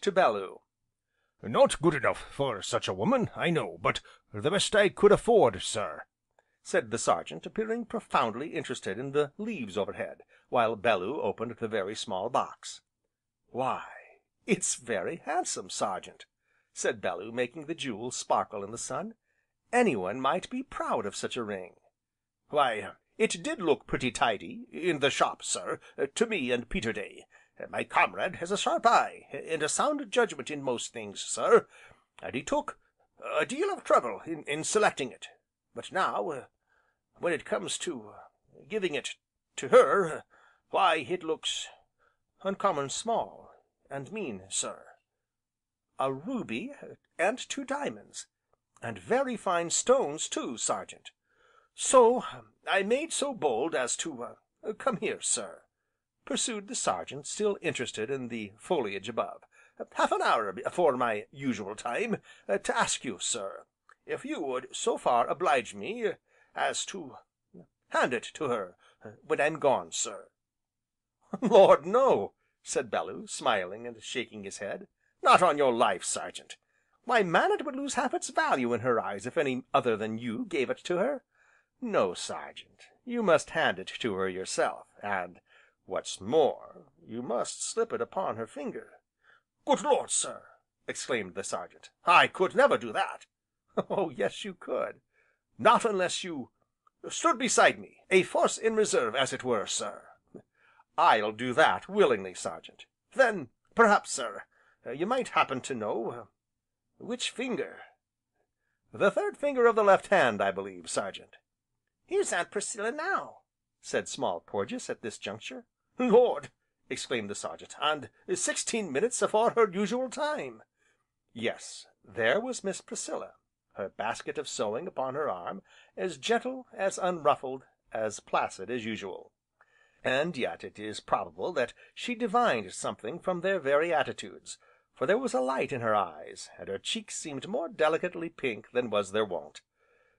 to Bellew. "Not good enough for such a woman, I know, but the best I could afford, sir," said the Sergeant, appearing profoundly interested in the leaves overhead, while Bellew opened the very small box. "Why, it's very handsome, Sergeant," said Bellew, making the jewels sparkle in the sun. "Anyone might be proud of such a ring." "Why, it did look pretty tidy, in the shop, sir, to me and Peterday. My comrade has a sharp eye, and a sound judgment in most things, sir, and he took a deal of trouble in selecting it. But now, when it comes to giving it to her, why, it looks uncommon small, and mean, sir." "A ruby, and 2 diamonds, and very fine stones too, Sergeant. So, I made so bold as to come here, sir," pursued the Sergeant, still interested in the foliage above, "half an hour before my usual time, to ask you, sir, if you would so far oblige me as to hand it to her when I'm gone, sir." "Lord, no!" said Bellew, smiling, and shaking his head. "Not on your life, Sergeant." "Why man, it would lose half its value in her eyes if any other than you gave it to her. No, Sergeant, you must hand it to her yourself, and, what's more, you must slip it upon her finger." "Good Lord, sir!" exclaimed the Sergeant, "I could never do that." "Oh yes, you could." "Not unless you stood beside me, a force in reserve, as it were, sir." "I'll do that willingly, Sergeant." "Then, perhaps, sir, you might happen to know which finger?" "The 3rd finger of the left hand, I believe, Sergeant." "Here's Aunt Priscilla now," said Small Porges at this juncture. "Lord!" exclaimed the Sergeant, "and 16 minutes afore her usual time!" Yes, there was Miss Priscilla, her basket of sewing upon her arm, as gentle, as unruffled, as placid as usual. And yet it is probable that she divined something from their very attitudes, for there was a light in her eyes, and her cheeks seemed more delicately pink than was their wont.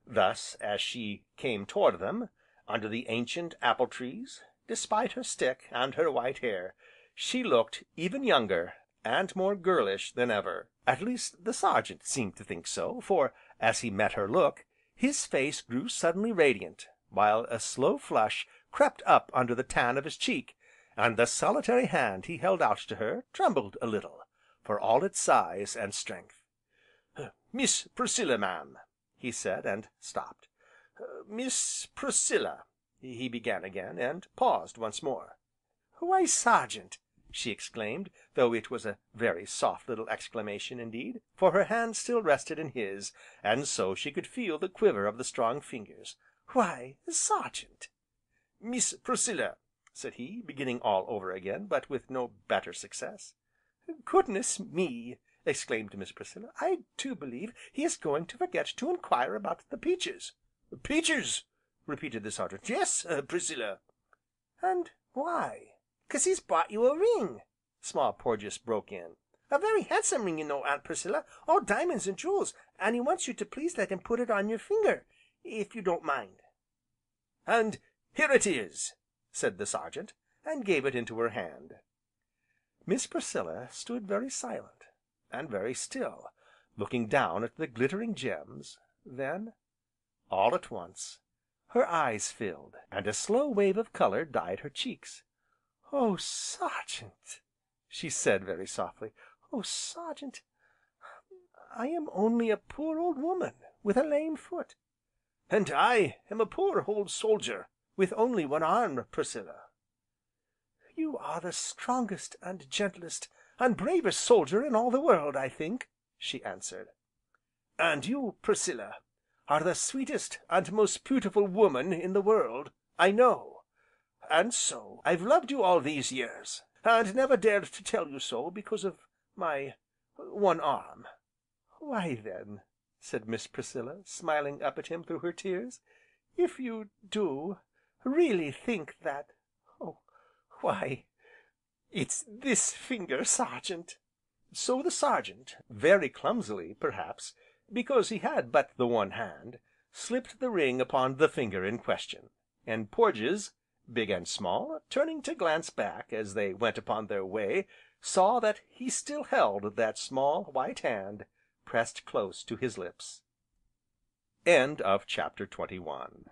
Thus, as she came toward them, under the ancient apple trees, despite her stick, and her white hair, she looked even younger, and more girlish than ever. At least the Sergeant seemed to think so, for, as he met her look, his face grew suddenly radiant, while a slow flush crept up under the tan of his cheek, and the solitary hand he held out to her trembled a little, for all its size, and strength. "Miss Priscilla, mam," he said, and stopped. "Miss Priscilla," he began again, and paused once more. "Why, Sergeant!" she exclaimed, though it was a very soft little exclamation indeed, for her hand still rested in his, and so she could feel the quiver of the strong fingers. "Why, Sergeant!" "Miss Priscilla," said he, beginning all over again, but with no better success. "Goodness me!" exclaimed Miss Priscilla, "I do believe he is going to forget to enquire about the peaches." "Peaches!" repeated the Sergeant, "yes, Priscilla." "And why?" "'Cause he's bought you a ring," Small Porges broke in. "a very handsome ring, you know, Aunt Priscilla, all diamonds and jewels, and he wants you to please let him put it on your finger, if you don't mind." "And here it is!" said the Sergeant, and gave it into her hand. Miss Priscilla stood very silent, and very still, looking down at the glittering gems, then, all at once, her eyes filled, and a slow wave of colour dyed her cheeks. "Oh Sergeant!" she said very softly, "Oh Sergeant, I am only a poor old woman with a lame foot." "And I am a poor old soldier with only one arm, Priscilla." "You are the strongest, and gentlest, and bravest soldier in all the world, I think," she answered. "And you, Priscilla, are the sweetest, and most beautiful woman in the world, I know. And so, I've loved you all these years, and never dared to tell you so because of my one arm." "Why then," said Miss Priscilla, smiling up at him through her tears, "if you do really think that, oh, why, it's this finger, Sergeant." So the Sergeant, very clumsily, perhaps, because he had but the one hand, slipped the ring upon the finger in question, and Porges, big and small, turning to glance back as they went upon their way, saw that he still held that small, white hand pressed close to his lips. CHAPTER XXII